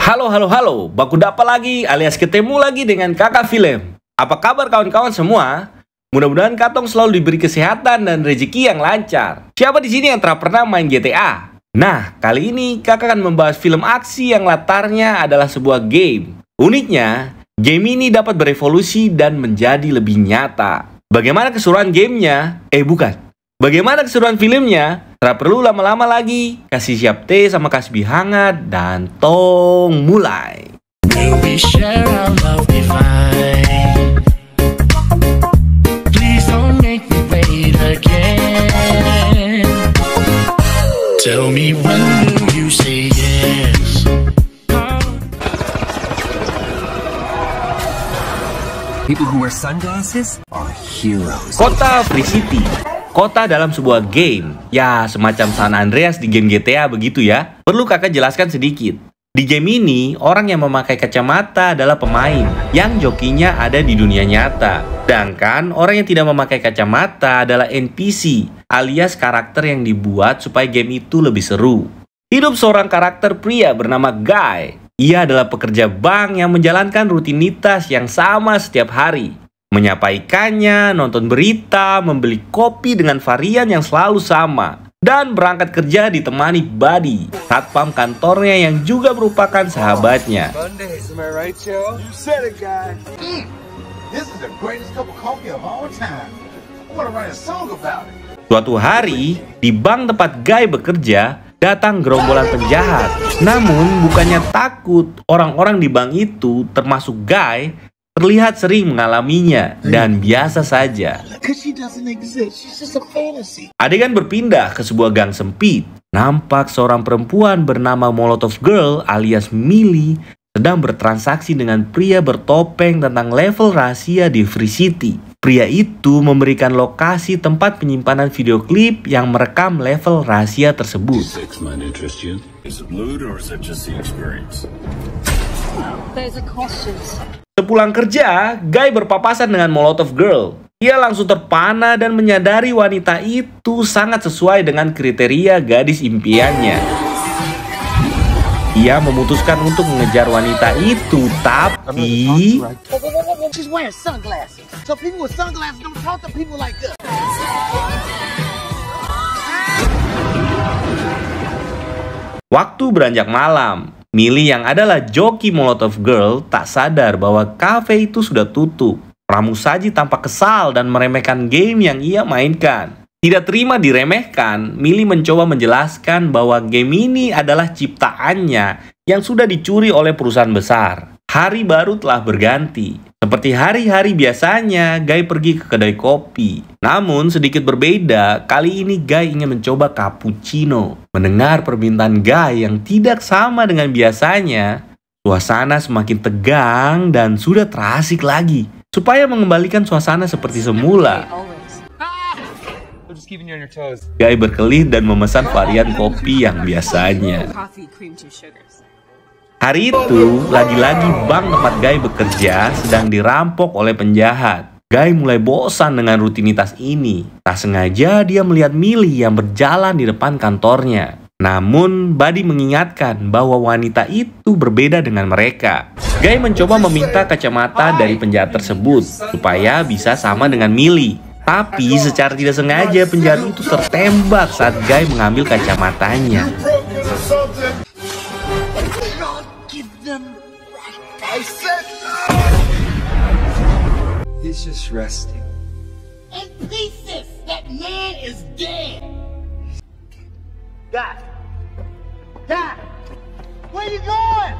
Halo, baku dapa lagi alias ketemu lagi dengan kakak film. Apa kabar kawan-kawan semua? Mudah-mudahan katong selalu diberi kesehatan dan rezeki yang lancar. Siapa di sini yang telah pernah main GTA? Nah, kali ini kakak akan membahas film aksi yang latarnya adalah sebuah game. Uniknya, game ini dapat berevolusi dan menjadi lebih nyata. Bagaimana keseruan gamenya? Bagaimana keseruan filmnya? Tak perlu lama-lama lagi, kasih siap teh sama kasih hangat dan tong mulai. We share our love divine. Please don't make me wait again. Tell me when will you say yes? People who wear sunglasses are heroes. Kota Free City. Kota dalam sebuah game. Ya, semacam San Andreas di game GTA begitu ya. Perlu kakak jelaskan sedikit. Di game ini, orang yang memakai kacamata adalah pemain, yang jokinya ada di dunia nyata. Sedangkan orang yang tidak memakai kacamata adalah NPC, alias karakter yang dibuat supaya game itu lebih seru. Hidup seorang karakter pria bernama Guy. Ia adalah pekerja bank yang menjalankan rutinitas yang sama setiap hari. Menyapa ikannya, nonton berita, membeli kopi dengan varian yang selalu sama, dan berangkat kerja ditemani Buddy, satpam kantornya yang juga merupakan sahabatnya. Suatu hari, di bank tempat Guy bekerja, datang gerombolan penjahat. Namun, bukannya takut, orang-orang di bank itu, termasuk Guy, terlihat sering mengalaminya dan biasa saja. Adegan berpindah ke sebuah gang sempit. Nampak seorang perempuan bernama Molotov Girl alias Millie sedang bertransaksi dengan pria bertopeng tentang level rahasia di Free City. Pria itu memberikan lokasi tempat penyimpanan video klip yang merekam level rahasia tersebut. Sepulang kerja, Guy berpapasan dengan Molotov Girl. Ia langsung terpana dan menyadari wanita itu sangat sesuai dengan kriteria gadis impiannya. Ia memutuskan untuk mengejar wanita itu, tapi waktu beranjak malam, Millie yang adalah joki Molotov Girl tak sadar bahwa kafe itu sudah tutup. Pramusaji tampak kesal dan meremehkan game yang ia mainkan. Tidak terima diremehkan, Millie mencoba menjelaskan bahwa game ini adalah ciptaannya yang sudah dicuri oleh perusahaan besar. Hari baru telah berganti. Seperti hari-hari biasanya, Guy pergi ke kedai kopi. Namun sedikit berbeda, kali ini Guy ingin mencoba cappuccino. Mendengar permintaan Guy yang tidak sama dengan biasanya, suasana semakin tegang dan sudah terasik lagi. Supaya mengembalikan suasana seperti semula, Guy berkelit dan memesan varian kopi yang biasanya. Hari itu, lagi-lagi bank tempat Guy bekerja sedang dirampok oleh penjahat. Guy mulai bosan dengan rutinitas ini. Tak sengaja dia melihat Millie yang berjalan di depan kantornya. Namun, Buddy mengingatkan bahwa wanita itu berbeda dengan mereka. Guy mencoba meminta kacamata dari penjahat tersebut supaya bisa sama dengan Millie. Tapi secara tidak sengaja penjahat itu tertembak saat Guy mengambil kacamatanya. He's just resting. In pieces, that man is dead. God, where you going?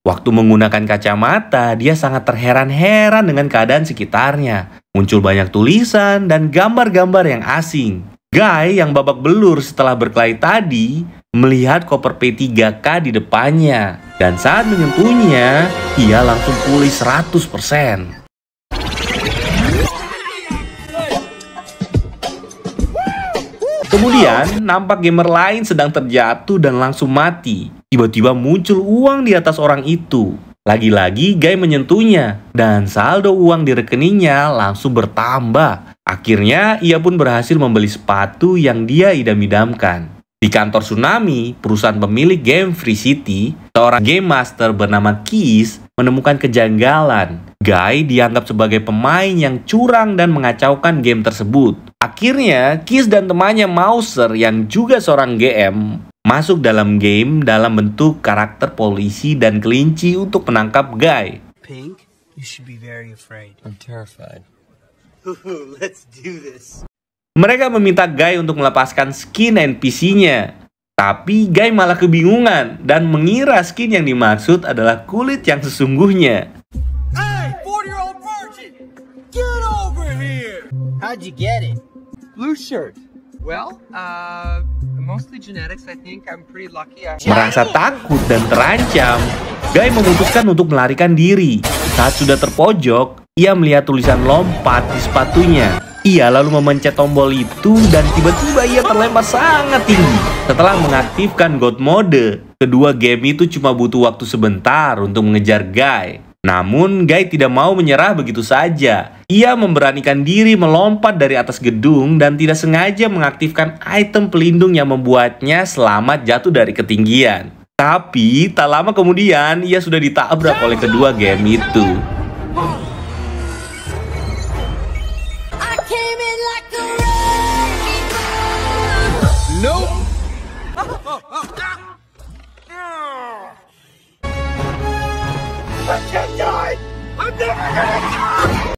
Waktu menggunakan kacamata, dia sangat terheran-heran dengan keadaan sekitarnya. Muncul banyak tulisan dan gambar-gambar yang asing. Guy yang babak belur setelah berkelahi tadi, melihat koper P3K di depannya. Dan saat menyentuhnya, ia langsung pulih 100%. Kemudian, nampak gamer lain sedang terjatuh dan langsung mati. Tiba-tiba muncul uang di atas orang itu. Lagi-lagi Guy menyentuhnya, dan saldo uang di rekeningnya langsung bertambah. Akhirnya, ia pun berhasil membeli sepatu yang dia idam-idamkan. Di kantor Tsunami, perusahaan pemilik game Free City, seorang game master bernama Keys menemukan kejanggalan. Guy dianggap sebagai pemain yang curang dan mengacaukan game tersebut. Akhirnya, Keys dan temannya Mouser yang juga seorang GM masuk dalam game dalam bentuk karakter polisi dan kelinci untuk menangkap Guy. Pink, you should be very afraid. I'm terrified. Let's do this. Mereka meminta Guy untuk melepaskan skin NPC-nya. Tapi Guy malah kebingungan dan mengira skin yang dimaksud adalah kulit yang sesungguhnya. Hey, 40-year-old virgin! Get over here! How'd you get it? Blue shirt. Well, mostly genetics. I think I'm pretty lucky. Merasa takut dan terancam, Guy memutuskan untuk melarikan diri. Saat sudah terpojok, ia melihat tulisan lompat di sepatunya. Ia lalu memencet tombol itu dan tiba-tiba ia terlempar sangat tinggi. Setelah mengaktifkan God Mode, kedua game itu cuma butuh waktu sebentar untuk mengejar Guy. Namun, Guy tidak mau menyerah begitu saja. Ia memberanikan diri melompat dari atas gedung dan tidak sengaja mengaktifkan item pelindung yang membuatnya selamat jatuh dari ketinggian. Tapi, tak lama kemudian, ia sudah ditabrak oleh kedua game itu.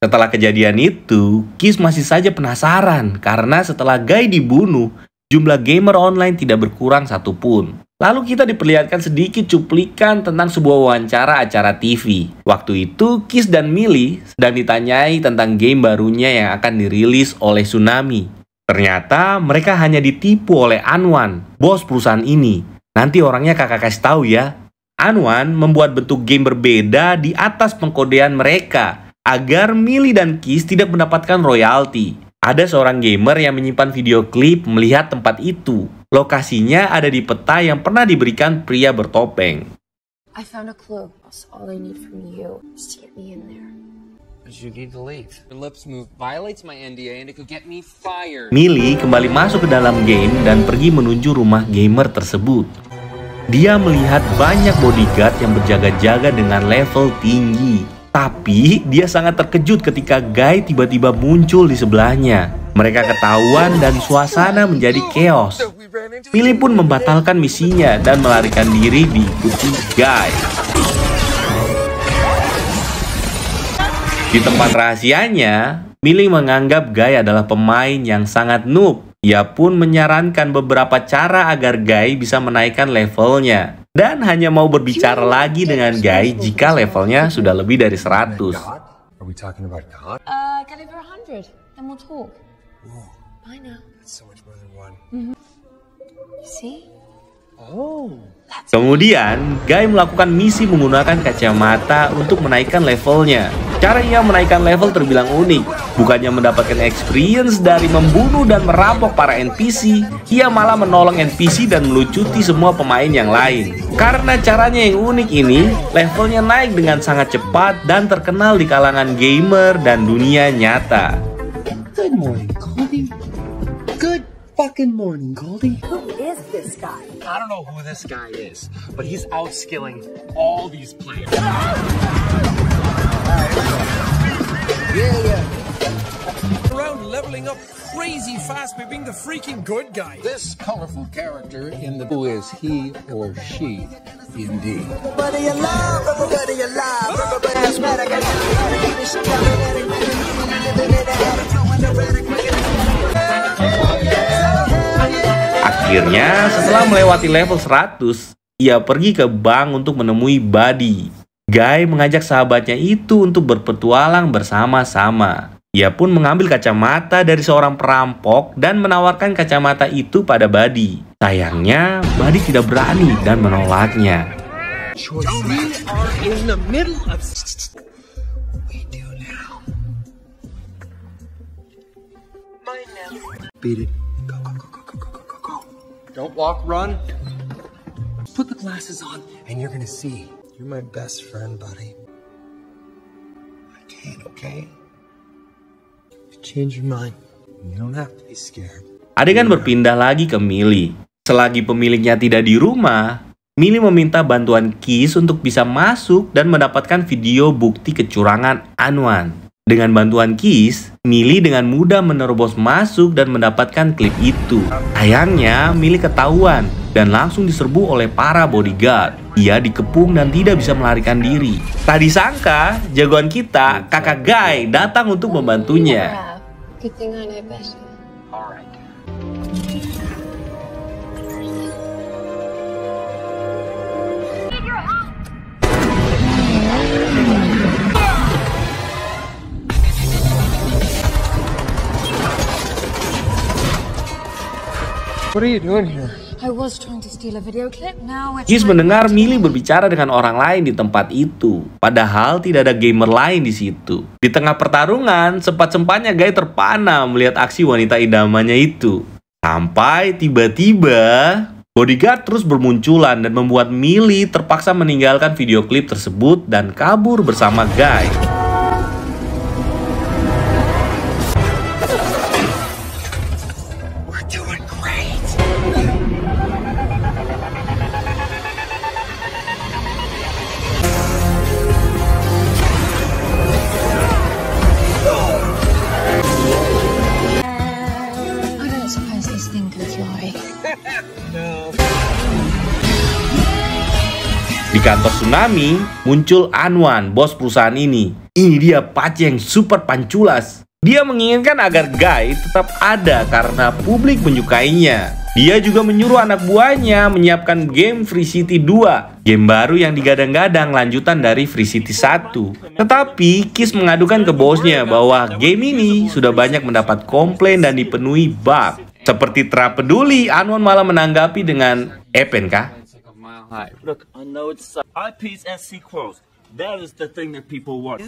Setelah kejadian itu, Keys masih saja penasaran karena setelah Guy dibunuh, jumlah gamer online tidak berkurang satupun. Lalu kita diperlihatkan sedikit cuplikan tentang sebuah wawancara acara TV. Waktu itu, Keys dan Millie sedang ditanyai tentang game barunya yang akan dirilis oleh Tsunami. Ternyata mereka hanya ditipu oleh Anwan, bos perusahaan ini. Nanti orangnya kakak kasih tahu ya. Anwan membuat bentuk game berbeda di atas pengkodean mereka agar Millie dan Keys tidak mendapatkan royalti. Ada seorang gamer yang menyimpan video klip melihat tempat itu. Lokasinya ada di peta yang pernah diberikan pria bertopeng. I found a clue. That's all I need from you is to get me in there. You need to leave. Your lips move violates my NDA and it could get me fired. Millie kembali masuk ke dalam game dan pergi menuju rumah gamer tersebut. Dia melihat banyak bodyguard yang berjaga-jaga dengan level tinggi. Tapi dia sangat terkejut ketika Guy tiba-tiba muncul di sebelahnya. Mereka ketahuan dan suasana menjadi chaos. Millie pun membatalkan misinya dan melarikan diri diikuti Guy. Di tempat rahasianya, Millie menganggap Guy adalah pemain yang sangat noob. Ia pun menyarankan beberapa cara agar Guy bisa menaikkan levelnya. Dan hanya mau berbicara lagi dengan Guy jika levelnya sudah lebih dari 100. Are we talking about God? Get over 100, then we'll talk. Whoa, I know. that's so much more than one. You see? Oh. Kemudian, Guy melakukan misi menggunakan kacamata untuk menaikkan levelnya. Cara ia menaikkan level terbilang unik. Bukannya mendapatkan experience dari membunuh dan merampok para NPC, ia malah menolong NPC dan melucuti semua pemain yang lain. Karena caranya yang unik ini, levelnya naik dengan sangat cepat dan terkenal di kalangan gamer dan dunia nyata. Good morning, Goldie. Good fucking morning, Goldie. Who is this guy? I don't know who this guy is, but he's outskilling all these players. Around leveling up crazy fast by being the freaking good guy. This colorful character in the who is he or she indeed. Akhirnya, setelah melewati level 100, ia pergi ke bank untuk menemui Buddy. Guy mengajak sahabatnya itu untuk berpetualang bersama-sama. Ia pun mengambil kacamata dari seorang perampok dan menawarkan kacamata itu pada Buddy. Sayangnya, Buddy tidak berani dan menolaknya. We are in the middle of... We do now. Mine now. Beat it. Go, go, go, go, go, go, go, go. Don't walk, run. Put the glasses on and you're gonna see. You're my best friend, buddy. I can't, okay? Change your mind. You don't have to be scared. Adegan berpindah lagi ke Millie. Selagi pemiliknya tidak di rumah, Millie meminta bantuan Kiss untuk bisa masuk dan mendapatkan video bukti kecurangan Anwan. Dengan bantuan Kiss, Millie dengan mudah menerobos masuk dan mendapatkan klip itu. Sayangnya, Millie ketahuan dan langsung diserbu oleh para bodyguard. Ia dikepung dan tidak bisa melarikan diri. Tak disangka, jagoan kita, kakak Guy, datang untuk membantunya. Good thing I know better. What are you doing here? I was trying to steal a video clip. Now it's Kiss mendengar Millie berbicara dengan orang lain di tempat itu. Padahal tidak ada gamer lain di situ. Di tengah pertarungan, sempat-sempatnya Guy terpana melihat aksi wanita idamannya itu. Sampai tiba-tiba bodyguard terus bermunculan dan membuat Millie terpaksa meninggalkan video klip tersebut dan kabur bersama Guy. Di kantor Tsunami, muncul Anwan, bos perusahaan ini. Ini dia pace yang super panculas. Dia menginginkan agar Guy tetap ada karena publik menyukainya. Dia juga menyuruh anak buahnya menyiapkan game Free City 2, game baru yang digadang-gadang lanjutan dari Free City 1. Tetapi Kiss mengadukan ke bosnya bahwa game ini sudah banyak mendapat komplain dan dipenuhi bug. Seperti tak peduli, Anwan malah menanggapi dengan kah? Look, I know it's IPs and sequels. That is the thing that people want.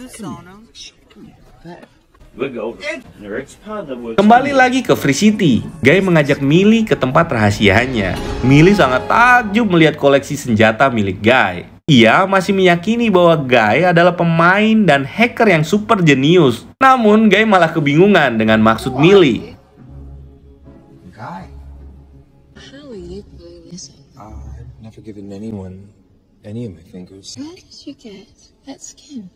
Kembali lagi ke Free City, Guy mengajak Millie ke tempat rahasianya. Millie sangat takjub melihat koleksi senjata milik Guy. Ia masih meyakini bahwa Guy adalah pemain dan hacker yang super jenius. Namun Guy malah kebingungan dengan maksud Millie. Guy. How are you doing this? I've never given anyone any of my fingers. Where did you get that skin?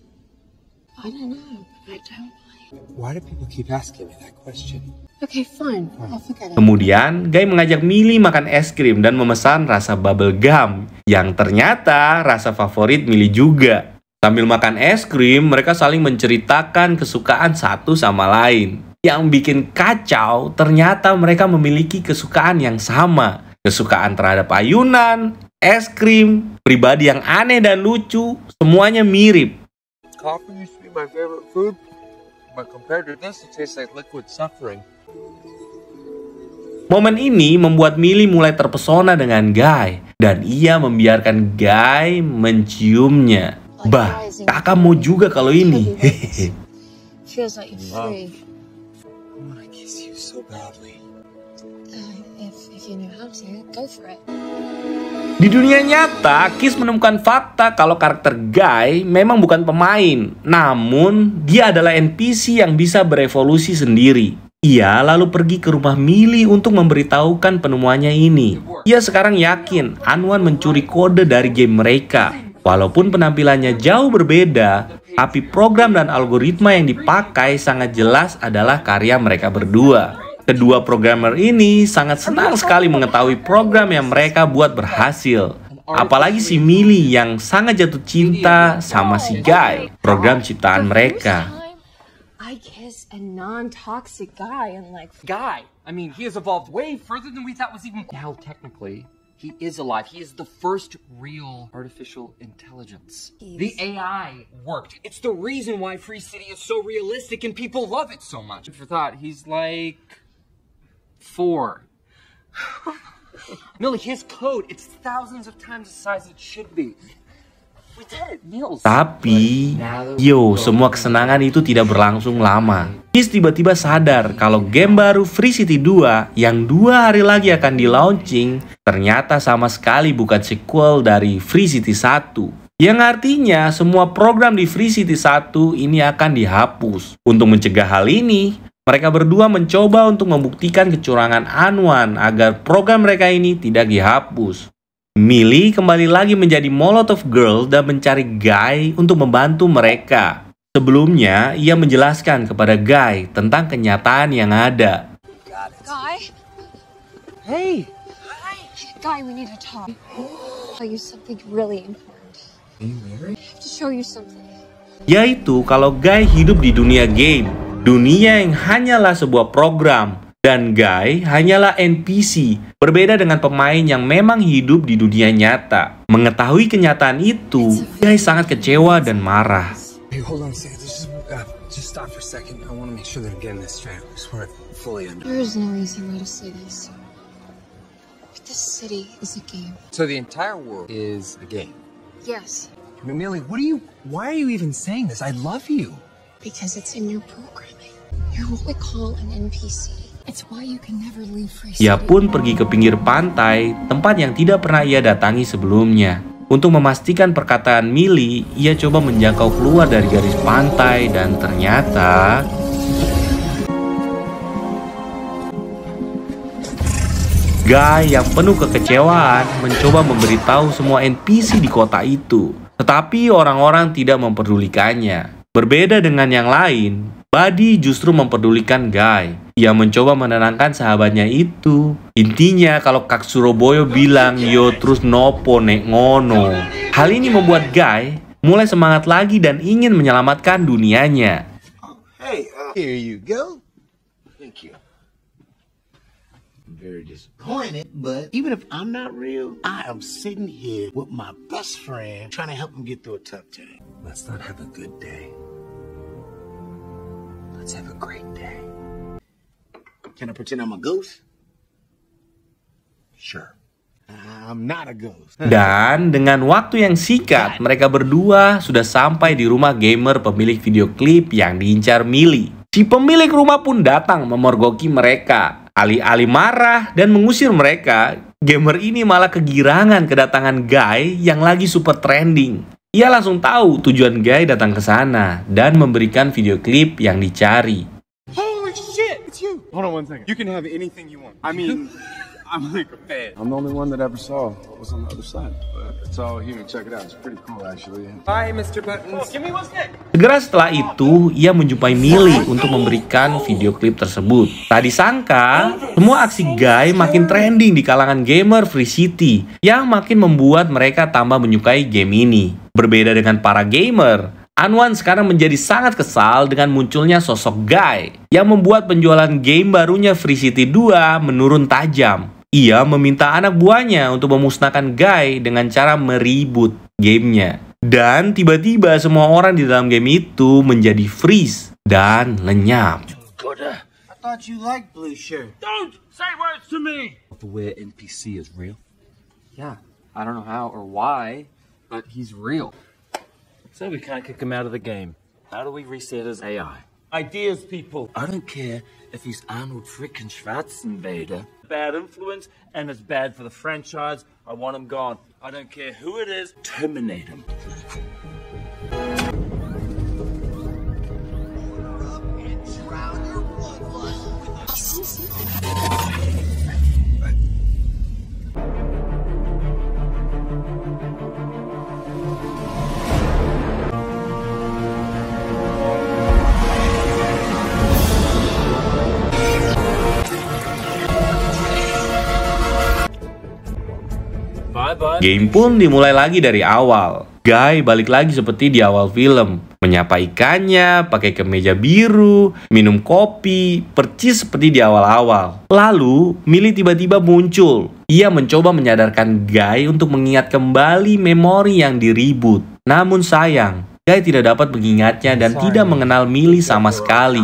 I don't know. I don't like. Why do people keep asking me that question? Okay, fine. I'll forget it. Kemudian, Guy mengajak Millie makan es krim dan memesan rasa bubble gum, yang ternyata rasa favorit Millie juga. Sambil makan es krim, mereka saling menceritakan kesukaan satu sama lain. Yang bikin kacau, ternyata mereka memiliki kesukaan yang sama. Kesukaan terhadap ayunan, es krim, pribadi yang aneh dan lucu, semuanya mirip. Coffee used to be my favorite food, but compared to this, it tastes like liquid suffering. Momen ini membuat Millie mulai terpesona dengan Guy, dan ia membiarkan Guy menciumnya. Bah, kakak mau juga kalau ini. Feels like you're free. I want to kiss you so badly. If you know how to, go for it. Di dunia nyata, Kiss menemukan fakta kalau karakter Guy memang bukan pemain, namun dia adalah NPC yang bisa berevolusi sendiri. Ia lalu pergi ke rumah Millie untuk memberitahukan penemuannya ini. Ia sekarang yakin Anwan mencuri kode dari game mereka. Walaupun penampilannya jauh berbeda, tapi program dan algoritma yang dipakai sangat jelas adalah karya mereka berdua. Kedua programmer ini sangat senang sekali mengetahui program yang mereka buat berhasil. Apalagi si Millie yang sangat jatuh cinta sama si Guy, program ciptaan mereka. I kiss a non-toxic guy and like... Guy, I mean, he has evolved way further than we thought was even... Now, technically, he is alive. He is the first real artificial intelligence. The AI worked. It's the reason why Free City is so realistic and people love it so much. For thought, he's like... 4. Millie, his code, it's thousands of times the size it should be. We did it, Mills. Tapi, semua kesenangan itu tidak berlangsung lama. Kiss tiba-tiba sadar kalau game baru Free City 2 yang 2 hari lagi akan di-launching ternyata sama sekali bukan sequel dari Free City 1. Yang artinya semua program di Free City 1 ini akan dihapus. Untuk mencegah hal ini, Mereka berdua mencoba untuk membuktikan kecurangan Anwan agar program mereka ini tidak dihapus. Millie kembali lagi menjadi Molotov Girl dan mencari Guy untuk membantu mereka. Sebelumnya, ia menjelaskan kepada Guy tentang kenyataan yang ada. Guy? Hey! Guy, we need to talk. I'll tell you something really important. Are you married? I have to show you something. Yaitu kalau Guy hidup di dunia game. Dunia yang hanyalah sebuah program. Dan Guy hanyalah NPC. Berbeda dengan pemain yang memang hidup di dunia nyata. Mengetahui kenyataan itu, Guy sangat kecewa dan marah. Hey, hold on a second. Just stop for a second. I want to make sure that I'm getting this straight. I just want to fully understand. There is no easy way to say this. But this city is a game. So the entire world is a game. Yes, Millie, why are you even saying this? I love you. because it's in your programming. You're what we call an NPC. It's why you can never leave Free City. Ia pun pergi ke pinggir pantai, tempat yang tidak pernah ia datangi sebelumnya. Untuk memastikan perkataan Millie, ia coba menjangkau keluar dari garis pantai dan ternyata Guy yang penuh kekecewaan mencoba memberitahu semua NPC di kota itu. Tetapi orang-orang tidak memperdulikannya. Berbeda dengan yang lain, Buddy justru memperdulikan Guy. Ia mencoba menenangkan sahabatnya itu. Intinya kalau Kak Surabaya bilang yo terus nopo nek ngono. Hal ini membuat Guy mulai semangat lagi dan ingin menyelamatkan dunianya. Hey, here you go. Thank you. I'm very disappointed, but even if I'm not real, I am sitting here with my best friend trying to help him get through a tough time. Let's not have a good day. Let's have a great day. Can I pretend I'm a ghost? Sure. I'm not a ghost. Dan dengan waktu yang singkat, mereka berdua sudah sampai di rumah gamer pemilik video klip yang diincar Millie. Si pemilik rumah pun datang memergoki mereka. Alih-alih marah dan mengusir mereka, gamer ini malah kegirangan kedatangan Guy yang lagi super trending. Ia langsung tahu tujuan Guy datang ke sana dan memberikan video klip yang dicari. Holy shit! It's you! Hold on one second. You can have anything you want. I mean, I'm like a fan. I'm the only one that ever saw what was on the other side. But it's all here. Check it out. It's pretty cool, actually. Hi, Mr. Buttons. Give me one sec. Segera setelah itu, ia menjumpai Millie untuk memberikan video klip tersebut. Tak disangka, semua aksi Guy makin trending di kalangan gamer Free City, yang makin membuat mereka tambah menyukai game ini. Berbeda dengan para gamer, Anwan sekarang menjadi sangat kesal dengan munculnya sosok Guy yang membuat penjualan game barunya Free City 2 menurun tajam. Ia meminta anak buahnya untuk memusnahkan Guy dengan cara mereboot gamenya. Dan tiba-tiba semua orang di dalam game itu menjadi freeze dan lenyap. I thought you liked blue shirt. Don't say words to me! The way NPC is real. Yeah, I don't know how or why, but he's real. So we can't kick him out of the game. How do we reset his AI? Ideas, people. I don't care if he's Arnold frickin' Schwarzenegger. Bad influence, and it's bad for the franchise. I want him gone. I don't care who it is. Terminate him. Game pun dimulai lagi dari awal. Guy balik lagi seperti di awal film, menyapa ikannya, pakai kemeja biru, minum kopi, percis seperti di awal-awal. Lalu, Millie tiba-tiba muncul. Ia mencoba menyadarkan Guy untuk mengingat kembali memori yang di-reboot. Namun sayang, Guy tidak dapat mengingatnya dan tidak mengenal Millie sama sekali.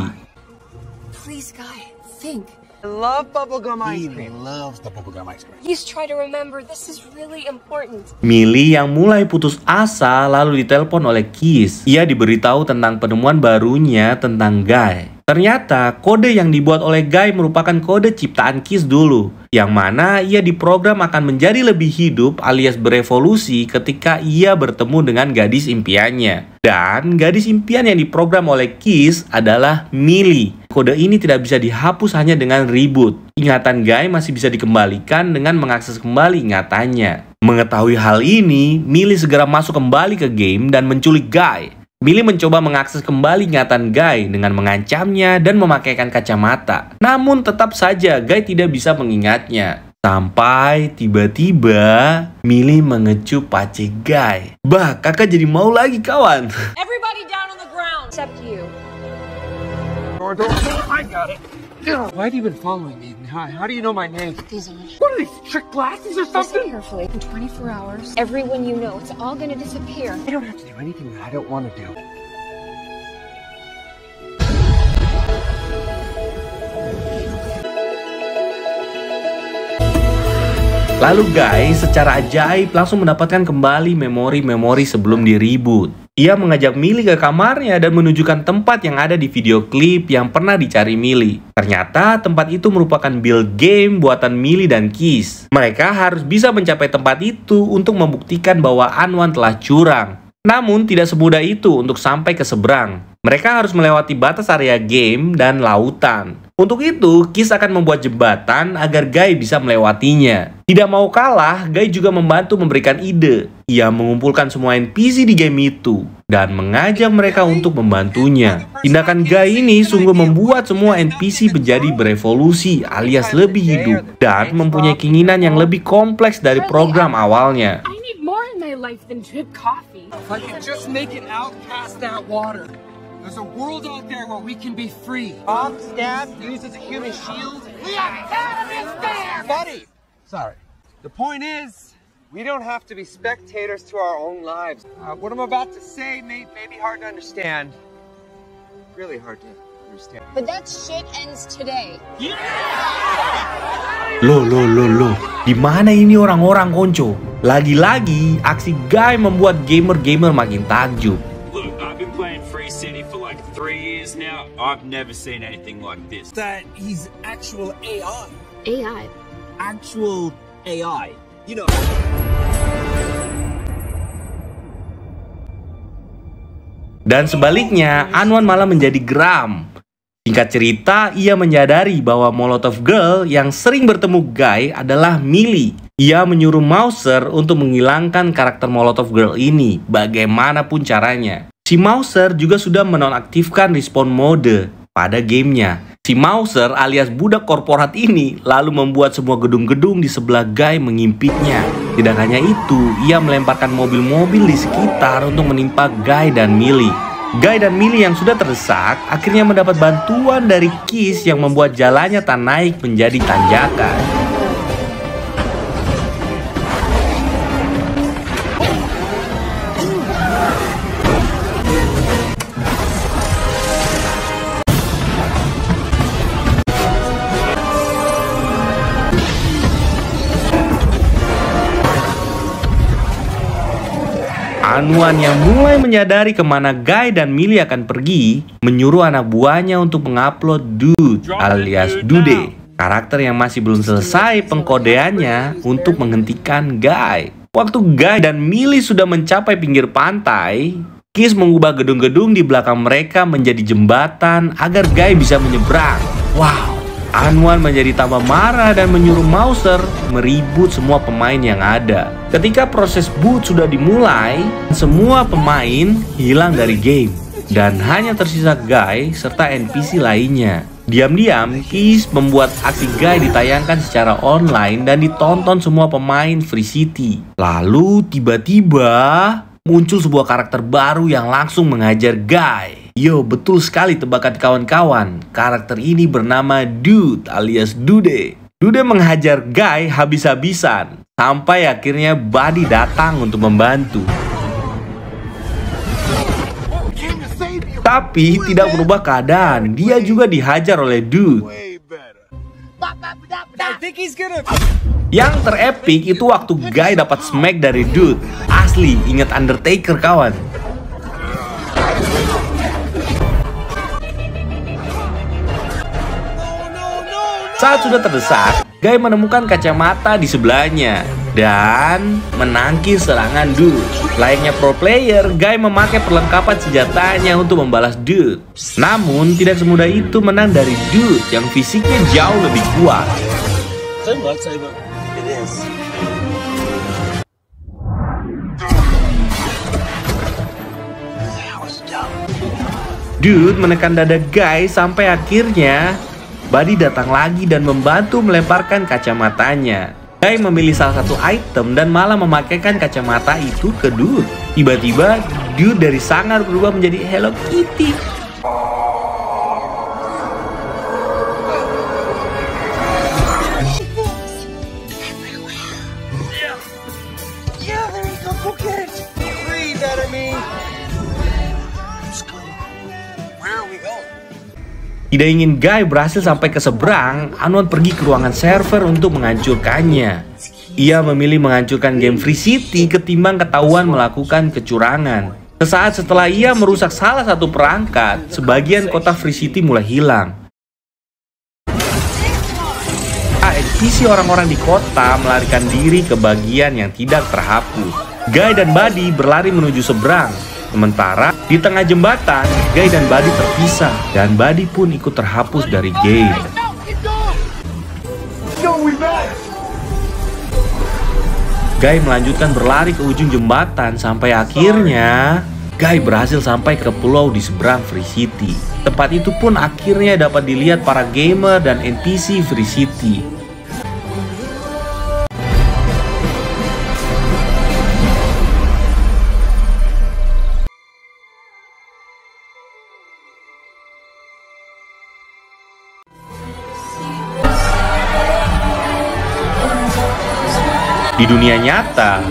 Please, Guy, think. I love bubblegum ice He loves the bubblegum ice cream. Please try to remember. This is really important. Millie yang mulai putus asa lalu ditelepon oleh Kiss. Ia diberitahu tentang penemuan barunya tentang Guy. Ternyata kode yang dibuat oleh Guy merupakan kode ciptaan Kiss dulu, yang mana ia diprogram akan menjadi lebih hidup alias berevolusi ketika ia bertemu dengan gadis impiannya. Dan gadis impian yang diprogram oleh Kiss adalah Millie. kode ini tidak bisa dihapus hanya dengan reboot. Ingatan Guy masih bisa dikembalikan dengan mengakses kembali ingatannya. Mengetahui hal ini, Millie segera masuk kembali ke game dan menculik Guy. Millie mencoba mengakses kembali ingatan Guy dengan mengancamnya dan memakaikan kacamata. Namun tetap saja Guy tidak bisa mengingatnya. Sampai tiba-tiba Millie mengecup pace Guy. Bah, kakak jadi mau lagi kawan. Everybody down on the ground except you. I got it. Why have you been following me? How do you know my name? These are. What are these, trick glasses or Listen something? carefully. In 24 hours, everyone you know, it's all gonna disappear. I don't have to do anything that I don't want to do. Lalu Guy secara ajaib langsung mendapatkan kembali memori-memori sebelum di-reboot. Ia mengajak Millie ke kamarnya dan menunjukkan tempat yang ada di video klip yang pernah dicari Millie. Ternyata tempat itu merupakan build game buatan Millie dan Keys. Mereka harus bisa mencapai tempat itu untuk membuktikan bahwa Anwan telah curang. Namun tidak semudah itu untuk sampai ke seberang. Mereka harus melewati batas area game dan lautan. Untuk itu, Keys akan membuat jembatan agar Guy bisa melewatinya. Tidak mau kalah, Guy juga membantu memberikan ide. Ia mengumpulkan semua NPC di game itu dan mengajak mereka untuk membantunya. Tindakan Guy ini sungguh membuat semua NPC menjadi berevolusi alias lebih hidup dan mempunyai keinginan yang lebih kompleks dari program awalnya. I need more in my life than drip coffee. If I could just make it out past that water. There's a world out there where we can be free. Bob, stabbed, used as a human shield. We have terrorists there! Buddy! Sorry. The point is, we don't have to be spectators to our own lives. What I'm about to say may be hard to understand. Really hard to understand. But that shit ends today. Loh. Di mana ini orang-orang konco? Lagi-lagi, aksi Guy membuat gamer-gamer makin takjub. Look, I've been playing Free City for like 3 years now. I've never seen anything like this. That he's actual AI. AI. Actual AI. You know. Dan sebaliknya, Anwan malah menjadi geram. Singkat cerita, ia menyadari bahwa Molotov Girl yang sering bertemu Guy adalah Millie. Ia menyuruh Mouser untuk menghilangkan karakter Molotov Girl ini, bagaimanapun caranya. Si Mouser juga sudah menonaktifkan respawn mode pada gamenya. Si Mouser alias budak korporat ini lalu membuat semua gedung-gedung di sebelah Guy mengimpitnya. Tidak hanya itu, ia melemparkan mobil-mobil di sekitar untuk menimpa Guy dan Millie. Guy dan Millie yang sudah terdesak akhirnya mendapat bantuan dari Keys yang membuat jalannya tak naik menjadi tanjakan. Anwan yang mulai menyadari kemana Guy dan Millie akan pergi, menyuruh anak buahnya untuk mengupload Dude alias Dude, karakter yang masih belum selesai pengkodeannya untuk menghentikan Guy. Waktu Guy dan Millie sudah mencapai pinggir pantai, Keys mengubah gedung-gedung di belakang mereka menjadi jembatan agar Guy bisa menyeberang. Wow! Anwan menjadi tambah marah dan menyuruh Mouser meribut semua pemain yang ada. Ketika proses boot sudah dimulai, semua pemain hilang dari game dan hanya tersisa Guy serta NPC lainnya. Diam-diam, Keys membuat aksi Guy ditayangkan secara online dan ditonton semua pemain Free City. Lalu tiba-tiba muncul sebuah karakter baru yang langsung mengajar Guy. Yo, betul sekali tebakan kawan-kawan. Karakter ini bernama Dude alias Dude. Dude menghajar Guy habis-habisan sampai akhirnya Buddy datang untuk membantu. Tapi tidak berubah keadaan. Dia juga dihajar oleh Dude. Yang terepik itu waktu Guy dapat smack dari Dude. Asli, ingat Undertaker kawan. Saat sudah terdesak, Guy menemukan kacamata di sebelahnya dan menangkis serangan Dude. Layaknya pro player, Guy memakai perlengkapan senjatanya untuk membalas Dude. Namun, tidak semudah itu menang dari Dude yang fisiknya jauh lebih kuat. Dude menekan dada Guy sampai akhirnya Buddy datang lagi dan membantu melemparkan kacamatanya. Guy memilih salah satu item dan malah memakaikan kacamata itu ke Dude. Tiba-tiba Dude dari sangar berubah menjadi Hello Kitty. Tidak ingin Guy berhasil sampai ke seberang, Anwan pergi ke ruangan server untuk menghancurkannya. Ia memilih menghancurkan game Free City ketimbang ketahuan melakukan kecurangan. Sesaat setelah ia merusak salah satu perangkat, sebagian kota Free City mulai hilang. NPC orang-orang di kota melarikan diri ke bagian yang tidak terhapus. Guy dan Buddy berlari menuju seberang. Sementara di tengah jembatan, Guy dan Buddy terpisah dan Buddy pun ikut terhapus dari game. Guy melanjutkan berlari ke ujung jembatan sampai akhirnya Guy berhasil sampai ke pulau di seberang Free City. Tempat itu pun akhirnya dapat dilihat para gamer dan NPC Free City. Di dunia nyata,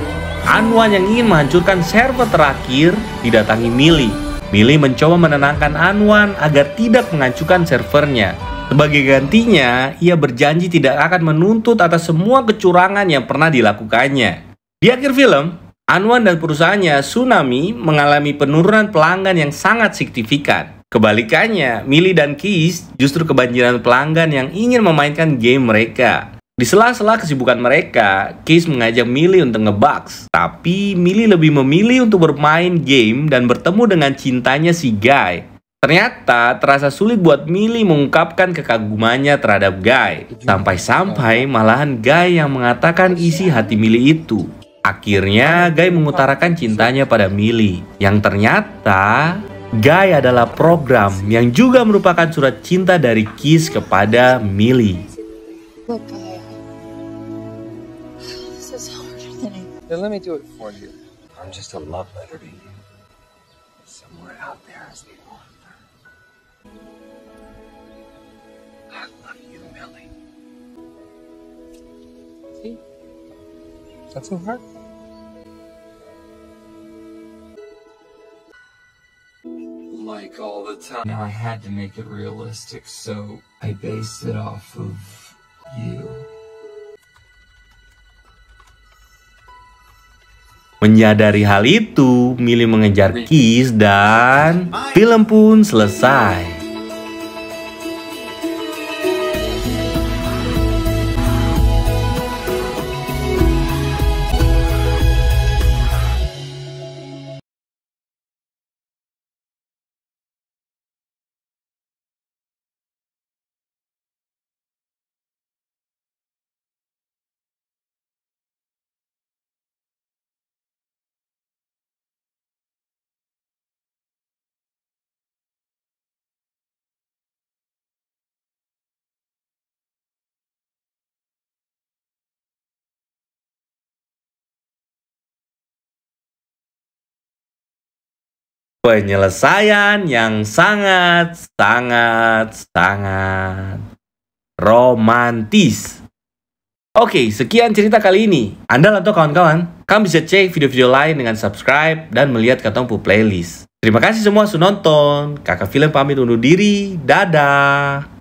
Anwan yang ingin menghancurkan server terakhir didatangi Millie. Millie mencoba menenangkan Anwan agar tidak menghancurkan servernya. Sebagai gantinya, ia berjanji tidak akan menuntut atas semua kecurangan yang pernah dilakukannya. Di akhir film, Anwan dan perusahaannya Tsunami mengalami penurunan pelanggan yang sangat signifikan. Kebalikannya, Millie dan Keys justru kebanjiran pelanggan yang ingin memainkan game mereka. Di sela-sela kesibukan mereka, Keys mengajak Millie untuk ngebugs. Tapi Millie lebih memilih untuk bermain game dan bertemu dengan cintanya si Guy. Ternyata terasa sulit buat Millie mengungkapkan kekagumannya terhadap Guy. Sampai-sampai malahan Guy yang mengatakan isi hati Millie itu. Akhirnya Guy mengutarakan cintanya pada Millie. Yang ternyata Guy adalah program yang juga merupakan surat cinta dari Keys kepada Millie. Then let me do it for you. I'm just a love letter to you. Somewhere out there is the author. I love you, Millie. See? That's so hard. Like all the time. Now I had to make it realistic, so I based it off of you. Menyadari hal itu, Millie mengejar Keys dan film pun selesai. Penyelesaian yang sangat romantis. Oke, sekian cerita kali ini. Anda atau kawan-kawan, kamu bisa cek video-video lain dengan subscribe dan melihat Katongpu playlist. Terima kasih semua sudah nonton. Kakak Film pamit undur diri. Dadah.